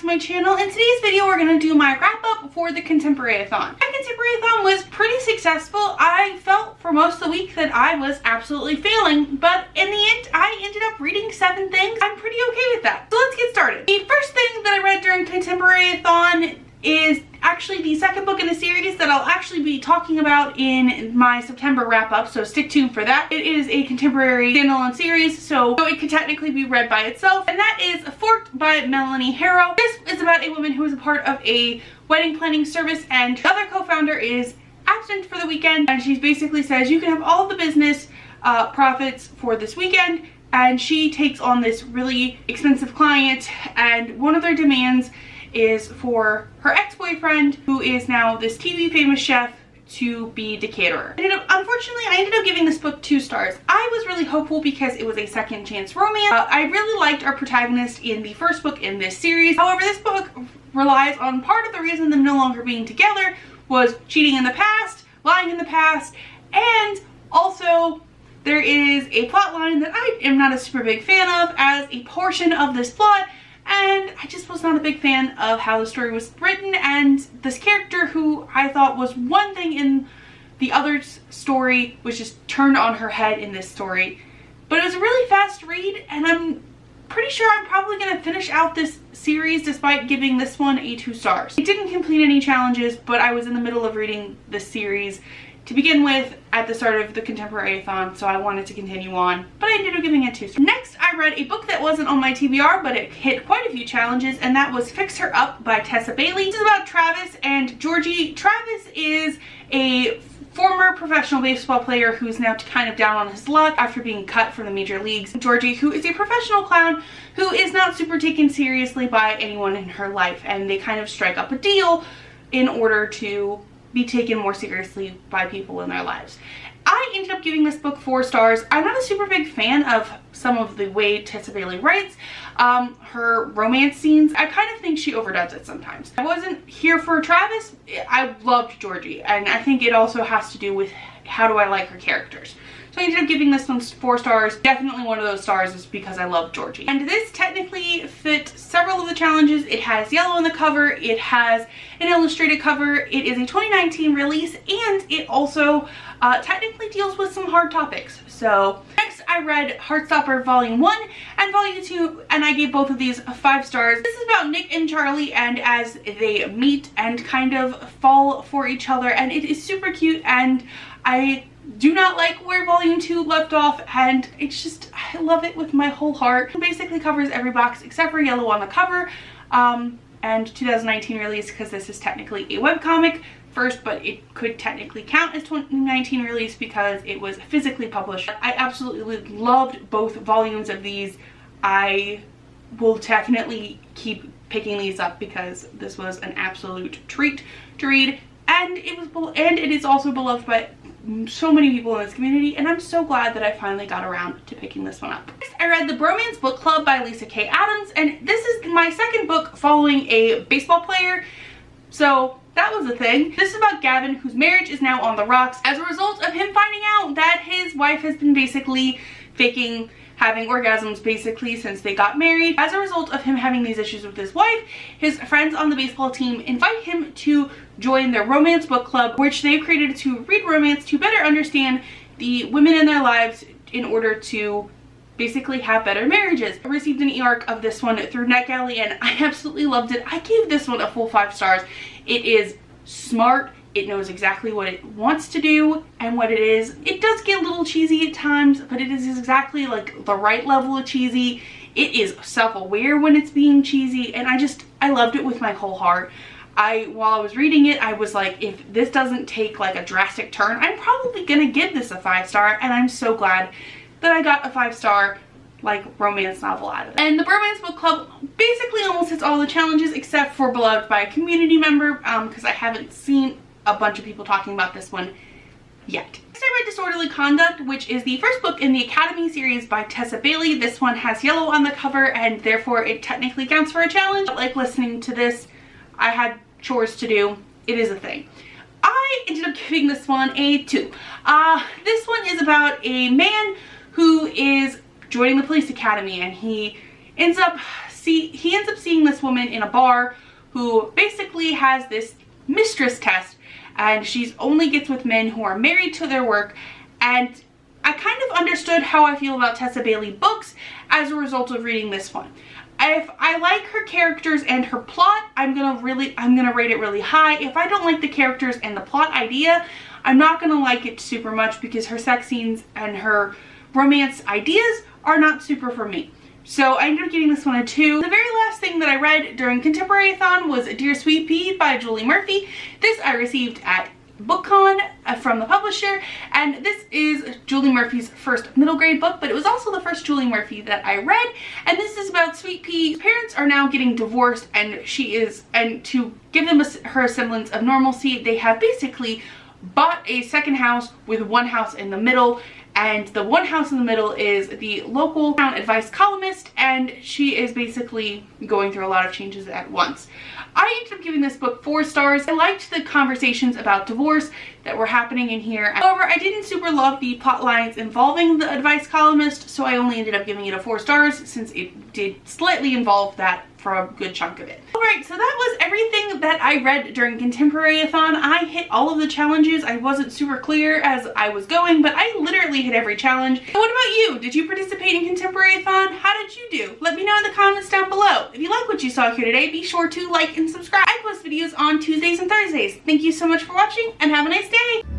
my channel. In today's video, we're going to do my wrap up for the Contemporaryathon. My Contemporaryathon was pretty successful. I felt for most of the week that I was absolutely failing, but in the end, I ended up reading 7 things. I'm pretty okay with that. So let's get started. The first thing that I read during Contemporaryathon is actually the second book in the series that I'll actually be talking about in my September wrap-up, so stick tuned for that. It is a contemporary standalone series, so it could technically be read by itself, and that is Forked by Melanie Harrow. This is about a woman who is a part of a wedding planning service, and the other co-founder is absent for the weekend, and she basically says you can have all the business profits for this weekend, and she takes on this really expensive client, and one of their demands is for her ex-boyfriend, who is now this TV famous chef, to be the caterer. Unfortunately, I ended up giving this book 2 stars. I was really hopeful because it was a second chance romance. I really liked our protagonist in the first book in this series. However, this book relies on part of the reason them no longer being together was cheating in the past, lying in the past, and also there is a plot line that I am not a super big fan of as a portion of this plot. And I just was not a big fan of how the story was written, and this character who I thought was one thing in the other story was just turned on her head in this story. But it was a really fast read, and I'm pretty sure I'm probably going to finish out this series despite giving this one a 2 stars. It didn't complete any challenges, but I was in the middle of reading this series to begin with at the start of the Contemporaryathon, so I wanted to continue on, but I ended up giving it 2 stars. Next, I read a book that wasn't on my TBR, but it hit quite a few challenges, and that was Fix Her Up by Tessa Bailey. This is about Travis and Georgie. Travis is a former professional baseball player who's now kind of down on his luck after being cut from the major leagues. Georgie, who is a professional clown who is not super taken seriously by anyone in her life, and they kind of strike up a deal in order to be taken more seriously by people in their lives. I ended up giving this book 4 stars. I'm not a super big fan of some of the way Tessa Bailey writes. Her romance scenes, I kind of think she overdoes it sometimes. I wasn't here for Travis. I loved Georgie, and I think it also has to do with how do I like her characters. So I ended up giving this one 4 stars. Definitely one of those stars is because I love Georgie. And this technically fit several of the challenges. It has yellow on the cover, it has an illustrated cover, it is a 2019 release, and it also technically deals with some hard topics. So next I read Heartstopper Volume 1 and Volume 2, and I gave both of these 5 stars. This is about Nick and Charlie and as they meet and kind of fall for each other, and it is super cute, and I do not like where Volume 2 left off, and it's just, I love it with my whole heart. It basically covers every box except for yellow on the cover, and 2019 release, because this is technically a webcomic first, but it could technically count as 2019 release because it was physically published. I absolutely loved both volumes of these. I will definitely keep picking these up because this was an absolute treat to read, and it is also beloved by so many people in this community, and I'm so glad that I finally got around to picking this one up. Next, I read The Bromance Book Club by Lisa K. Adams, and this is my second book following a baseball player, so that was a thing. This is about Gavin, whose marriage is now on the rocks as a result of him finding out that his wife has been basically faking having orgasms basically since they got married. As a result of him having these issues with his wife, his friends on the baseball team invite him to join their romance book club, which they've created to read romance to better understand the women in their lives in order to basically have better marriages. I received an e-arc of this one through NetGalley, and I absolutely loved it. I gave this one a full 5 stars. It is smart. It knows exactly what it wants to do and what it is. It does get a little cheesy at times, but it is exactly like the right level of cheesy. It is self-aware when it's being cheesy, and I loved it with my whole heart. While I was reading it, I was like, if this doesn't take like a drastic turn, I'm probably gonna give this a 5 star, and I'm so glad that I got a 5 star like romance novel out of it. And the Bromance Book Club basically almost hits all the challenges except for Beloved by a Community Member, because I haven't seen a bunch of people talking about this one yet. Next, I read Disorderly Conduct, which is the first book in the Academy series by Tessa Bailey. This one has yellow on the cover, and therefore it technically counts for a challenge. Like listening to this, I had chores to do. It is a thing. I ended up giving this one a 2. This one is about a man who is joining the police academy, and he ends up he ends up seeing this woman in a bar who basically has this mistress test, and she's only gets with men who are married to their work. And I kind of understood how I feel about Tessa Bailey books as a result of reading this one. If I like her characters and her plot, I'm gonna rate it really high. If I don't like the characters and the plot idea, I'm not gonna like it super much because her sex scenes and her romance ideas are not super for me. So I ended up getting this one a 2. The very last thing that I read during Contemporaryathon was Dear Sweet Pea by Julie Murphy. This I received at BookCon from the publisher, and this is Julie Murphy's first middle grade book, but it was also the first Julie Murphy that I read. And this is about Sweet Pea's parents are now getting divorced, and to give them her semblance of normalcy, they have basically bought a second house with one house in the middle, and the one house in the middle is the local town advice columnist, and she is basically going through a lot of changes at once. I ended up giving this book 4 stars. I liked the conversations about divorce that were happening in here. However, I didn't super love the plot lines involving the advice columnist, so I only ended up giving it a 4 stars since it did slightly involve that for a good chunk of it. Alright, so that was everything that I read during Contemporaryathon. I hit all of the challenges. I wasn't super clear as I was going, but I literally hit every challenge. So what about you? Did you participate in Contemporaryathon? How did you do? Let me know in the comments down below. If you like what you saw here today, be sure to like and subscribe. I post videos on Tuesdays and Thursdays. Thank you so much for watching, and have a nice day!